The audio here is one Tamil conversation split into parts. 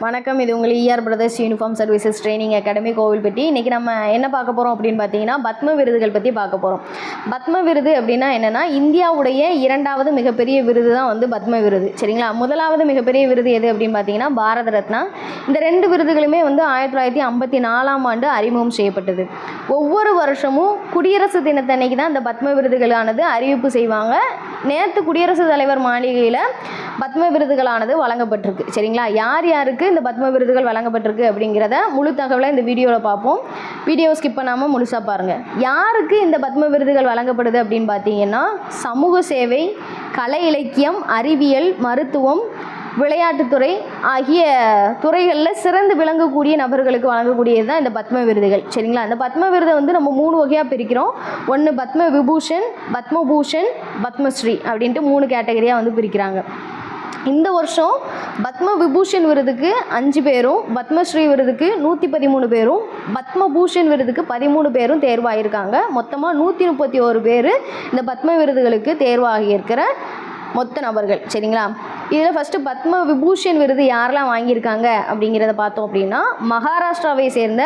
வணக்கம். இது உங்கள் ER brothers uniform services training academy Kovilpatti. இன்றைக்கி நம்ம என்ன பார்க்க போகிறோம் அப்படின்னு பார்த்தீங்கன்னா, பத்ம விருதுகள் பற்றி பார்க்க போகிறோம். பத்ம விருது அப்படின்னா என்னென்னா, இந்தியாவுடைய இரண்டாவது மிகப்பெரிய விருது தான் வந்து பத்ம விருது. சரிங்களா? முதலாவது மிகப்பெரிய விருது எது அப்படின்னு பார்த்தீங்கன்னா பாரத ரத்னா. இந்த ரெண்டு விருதுகளுமே வந்து 1954ஆம் ஆண்டு அறிமுகம் செய்யப்பட்டது. ஒவ்வொரு வருஷமும் குடியரசு தினத்தன்னைக்கு தான் இந்த பத்ம விருதுகளானது அறிவிப்பு செய்வாங்க. நேற்று குடியரசுத் தலைவர் மாளிகையில் பத்ம விருதுகளானது வழங்கப்பட்டிருக்கு. சரிங்களா? யார் யாருக்கு இந்த பத்ம விருதுகள் வழங்கப்பட்டிருக்கு அப்படிங்கிறத முழு தகவலை இந்த வீடியோவில் பார்ப்போம். வீடியோ ஸ்கிப் பண்ணாமல் முழுசாக பாருங்கள். யாருக்கு இந்த பத்ம விருதுகள் வழங்கப்படுது அப்படின்னு பார்த்தீங்கன்னா, சமூக சேவை, கலை இலக்கியம், அறிவியல், மருத்துவம், விளையாட்டுத்துறை ஆகிய துறைகளில் சிறந்து விளங்கக்கூடிய நபர்களுக்கு வழங்கக்கூடியது தான் இந்த பத்ம விருதுகள். சரிங்களா? இந்த பத்ம விருதை வந்து நம்ம 3 வகையாக பிரிக்கிறோம். ஒன்று பத்ம விபூஷன், பத்மபூஷன், பத்மஸ்ரீ அப்படின்ட்டு 3 கேட்டகரியாக வந்து பிரிக்கிறாங்க. இந்த வருஷம் பத்ம விபூஷன் விருதுக்கு 5 பேரும், பத்மஸ்ரீ விருதுக்கு 113 பேரும், பத்மபூஷன் விருதுக்கு 13 பேரும் தேர்வாகியிருக்காங்க. மொத்தமாக 131 பேர் இந்த பத்ம விருதுகளுக்கு தேர்வாகியிருக்கிற மொத்த நபர்கள். சரிங்களா? இதில் ஃபஸ்ட்டு பத்ம விபூஷன் விருது யாரெல்லாம் வாங்கியிருக்காங்க அப்படிங்கிறத பார்த்தோம் அப்படின்னா, மகாராஷ்டிராவை சேர்ந்த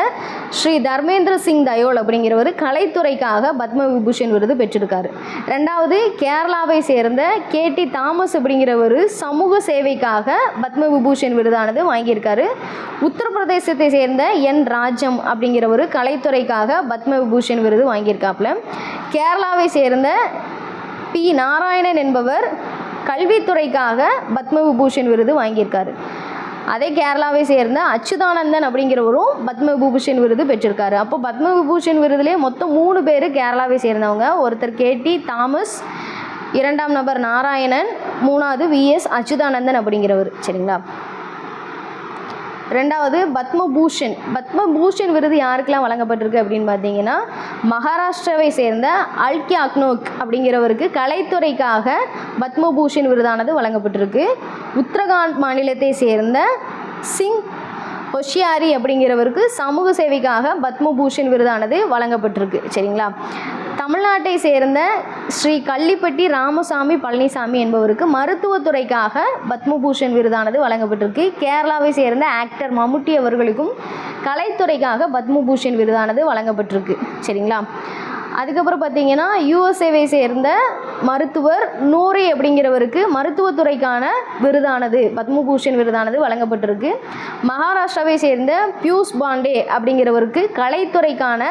ஸ்ரீ தர்மேந்திர சிங் தயோல் அப்படிங்கிறவர் கலைத்துறைக்காக பத்ம விபூஷன் விருது பெற்றிருக்காரு. ரெண்டாவது கேரளாவை சேர்ந்த KT தாமஸ் அப்படிங்கிறவர் சமூக சேவைக்காக பத்ம விபூஷன் விருதானது வாங்கியிருக்காரு. உத்தரப்பிரதேசத்தை சேர்ந்த N ராஜம் அப்படிங்கிறவர் கலைத்துறைக்காக பத்ம விபூஷன் விருது வாங்கியிருக்காப்புல. கேரளாவை சேர்ந்த P நாராயணன் என்பவர் கல்வித்துறைக்காக பத்ம விபூஷன் விருது வாங்கியிருக்காரு. அதே கேரளாவை சேர்ந்த அச்சுதானந்தன் அப்படிங்கிறவரும் பத்ம விபூஷன் விருது பெற்றிருக்காரு. அப்போ பத்ம விபூஷன் விருதுலேயே மொத்தம் 3 பேர் கேரளாவை சேர்ந்தவங்க. ஒருத்தர் KT தாமஸ், 2ஆம் நபர் நாராயணன், 3வது VS அச்சுதானந்தன் அப்படிங்கிறவர். சரிங்களா? ரெண்டாவது பத்மபூஷன். பத்மபூஷன் விருது யாருக்கெல்லாம் வழங்கப்பட்டிருக்கு அப்படின்னு பார்த்தீங்கன்னா, மகாராஷ்டிராவை சேர்ந்த அல்கி அக்னோக் அப்படிங்கிறவருக்கு கலைத்துறைக்காக பத்மபூஷன் விருதானது வழங்கப்பட்டிருக்கு. உத்தரகாண்ட் மாநிலத்தை சேர்ந்த சிங் ஹொஷியாரி அப்படிங்கிறவருக்கு சமூக சேவைக்காக பத்மபூஷன் விருதானது வழங்கப்பட்டிருக்கு. சரிங்களா? தமிழ்நாட்டை சேர்ந்த ஸ்ரீ கள்ளிப்பட்டி ராமசாமி பழனிசாமி என்பவருக்கு மருத்துவத்துறைக்காக பத்மபூஷன் விருதானது வழங்கப்பட்டிருக்கு. கேரளாவை சேர்ந்த ஆக்டர் மம்முட்டி அவர்களுக்கும் கலைத்துறைக்காக பத்மபூஷன் விருதானது வழங்கப்பட்டிருக்கு. சரிங்களா? அதுக்கப்புறம் பார்த்தீங்கன்னா, USA சேர்ந்த மருத்துவர் நூரி அப்படிங்கிறவருக்கு மருத்துவத்துறைக்கான விருதானது பத்மபூஷன் விருதானது வழங்கப்பட்டிருக்கு. மகாராஷ்டிராவை சேர்ந்த பியூஷ் பாண்டே அப்படிங்கிறவருக்கு கலைத்துறைக்கான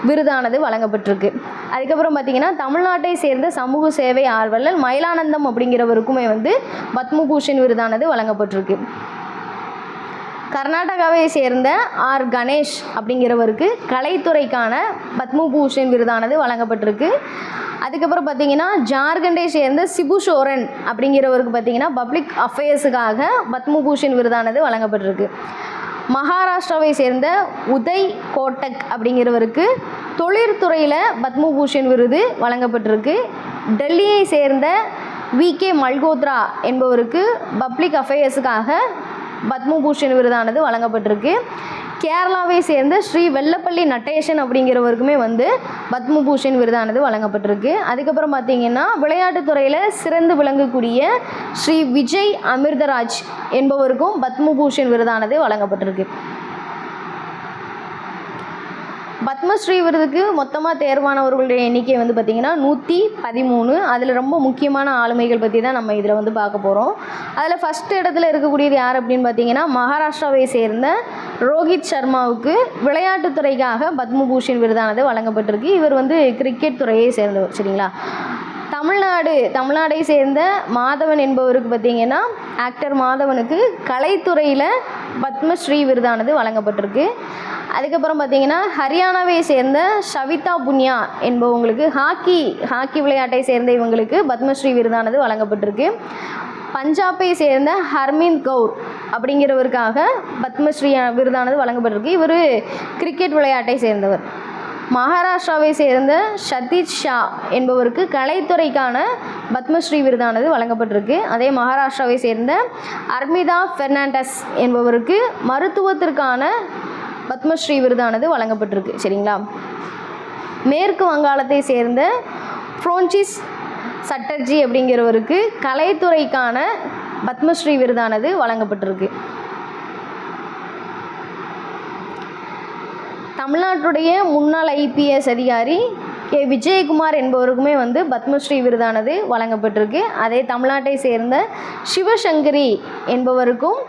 விருதானது வழங்கப்பட்டிருக்கு. அதுக்கப்புறம் பார்த்தீங்கன்னா, தமிழ்நாட்டை சேர்ந்த சமூக சேவை ஆர்வலர் மயிலானந்தம் அப்படிங்கிறவருக்குமே வந்து பத்மபூஷன் விருதானது வழங்கப்பட்டிருக்கு. கர்நாடகாவை சேர்ந்த R கணேஷ் அப்படிங்கிறவருக்கு கலைத்துறைக்கான பத்மபூஷன் விருதானது வழங்கப்பட்டிருக்கு. அதுக்கப்புறம் பார்த்தீங்கன்னா, ஜார்க்கண்டை சேர்ந்த சிபு சோரன் அப்படிங்கிறவருக்கு பார்த்தீங்கன்னா பப்ளிக் அஃபேர்ஸுக்காக பத்மபூஷன் விருதானது வழங்கப்பட்டிருக்கு. மகாராஷ்டிராவை சேர்ந்த உதய் கோட்டக் அப்படிங்கிறவருக்கு தொழிற்துறையில் பத்மபூஷன் விருது வழங்கப்பட்டிருக்கு. டெல்லியை சேர்ந்த VK மல்கோத்ரா என்பவருக்கு பப்ளிக் அஃபேர்ஸுக்காக பத்மபூஷன் விருதானது வழங்கப்பட்டிருக்கு. கேரளாவை சேர்ந்த ஸ்ரீ வெள்ளப்பள்ளி நட்டேஷன் அப்படிங்கிறவருக்குமே வந்து பத்மபூஷன் விருதானது வழங்கப்பட்டிருக்கு. அதுக்கப்புறம் பார்த்தீங்கன்னா, விளையாட்டுத்துறையில் சிறந்து விளங்கக்கூடிய ஸ்ரீ விஜய் அமிர்தராஜ் என்பவருக்கும் பத்மபூஷன் விருதானது வழங்கப்பட்டிருக்கு. பத்மஸ்ரீ விருதுக்கு மொத்தமாக தேர்வானவர்களுடைய எண்ணிக்கை வந்து பார்த்திங்கன்னா 113. அதில் ரொம்ப முக்கியமான ஆளுமைகள் பற்றி தான் நம்ம இதில் வந்து பார்க்க போகிறோம். அதில் ஃபஸ்ட் இடத்துல இருக்கக்கூடியது யார் அப்படின்னு பார்த்தீங்கன்னா, மகாராஷ்டிராவை சேர்ந்த ரோஹித் சர்மாவுக்கு விளையாட்டுத்துறைக்காக பத்மபூஷன் விருதானது வழங்கப்பட்டிருக்கு. இவர் வந்து கிரிக்கெட் துறையை சேர்ந்தவர். சரிங்களா? தமிழ்நாடை சேர்ந்த மாதவன் என்பவருக்கு பார்த்திங்கன்னா, ஆக்டர் மாதவனுக்கு கலைத்துறையில் பத்மஸ்ரீ விருதானது வழங்கப்பட்டிருக்கு. அதுக்கப்புறம் பார்த்திங்கன்னா, ஹரியானாவை சேர்ந்த ஷவிதா புன்யா என்பவங்களுக்கு ஹாக்கி விளையாட்டை சேர்ந்த இவங்களுக்கு பத்மஸ்ரீ விருதானது வழங்கப்பட்டிருக்கு. பஞ்சாபை சேர்ந்த ஹர்மீத் கவுர் அப்படிங்கிறவருக்காக பத்மஸ்ரீ விருதானது வழங்கப்பட்டிருக்கு. இவர் கிரிக்கெட் விளையாட்டை சேர்ந்தவர். மகாராஷ்டிராவை சேர்ந்த சதீஷ் ஷா என்பவருக்கு கலைத்துறைக்கான பத்மஸ்ரீ விருதானது வழங்கப்பட்டிருக்கு. அதே மகாராஷ்டிராவை சேர்ந்த அர்மிதா பெர்னாண்டஸ் என்பவருக்கு மருத்துவத்திற்கான பத்மஸ்ரீ விருதானது வழங்கப்பட்டிருக்கு. சரிங்களா? மேற்கு வங்காளத்தை சேர்ந்த ஃப்ரோன்சிஸ் சட்டர்ஜி அப்படிங்கிறவருக்கு கலைத்துறைக்கான பத்மஸ்ரீ விருதானது வழங்கப்பட்டிருக்கு. தமிழ்நாட்டுடைய முன்னாள் ஐபிஎஸ் அதிகாரி கே விஜயகுமார் என்பவருக்குமே வந்து பத்மஸ்ரீ விருதானது வழங்கப்பட்டிருக்கு. அதே தமிழ்நாட்டை சேர்ந்த சிவசங்கரி என்பவருக்கும்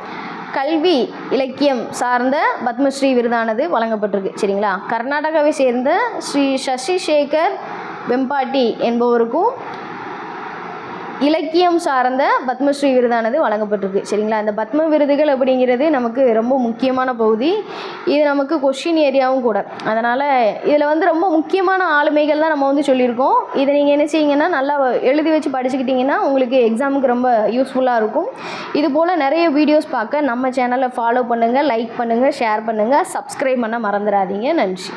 கல்வி இலக்கியம் சார்ந்த பத்மஸ்ரீ விருதானது வழங்கப்பட்டிருக்கு. சரிங்களா. கர்நாடகாவை சேர்ந்த ஸ்ரீ சசிசேகர் வெம்பாட்டி என்பவருக்கும் இலக்கியம் சார்ந்த பத்மஸ்ரீ விருதானது வழங்கப்பட்டிருக்கு. சரிங்களா. இந்த பத்ம விருதுகள் அப்படிங்கிறது நமக்கு ரொம்ப முக்கியமான பகுதி. இது நமக்கு கொஷின் ஏரியாவும் கூட. அதனால் இதில் வந்து ரொம்ப முக்கியமான ஆளுமைகள் தான் நம்ம வந்து சொல்லியிருக்கோம். இதை நீங்கள் என்ன செய்யுங்கன்னா நல்லா எழுதி வச்சு படிச்சுக்கிட்டிங்கன்னா உங்களுக்கு எக்ஸாமுக்கு ரொம்ப யூஸ்ஃபுல்லாக இருக்கும். இதுபோல் நிறைய வீடியோஸ் பார்க்க நம்ம சேனலை ஃபாலோ பண்ணுங்கள், லைக் பண்ணுங்கள், ஷேர் பண்ணுங்கள், சப்ஸ்கிரைப் பண்ண மறந்துடாதீங்க. நன்றி.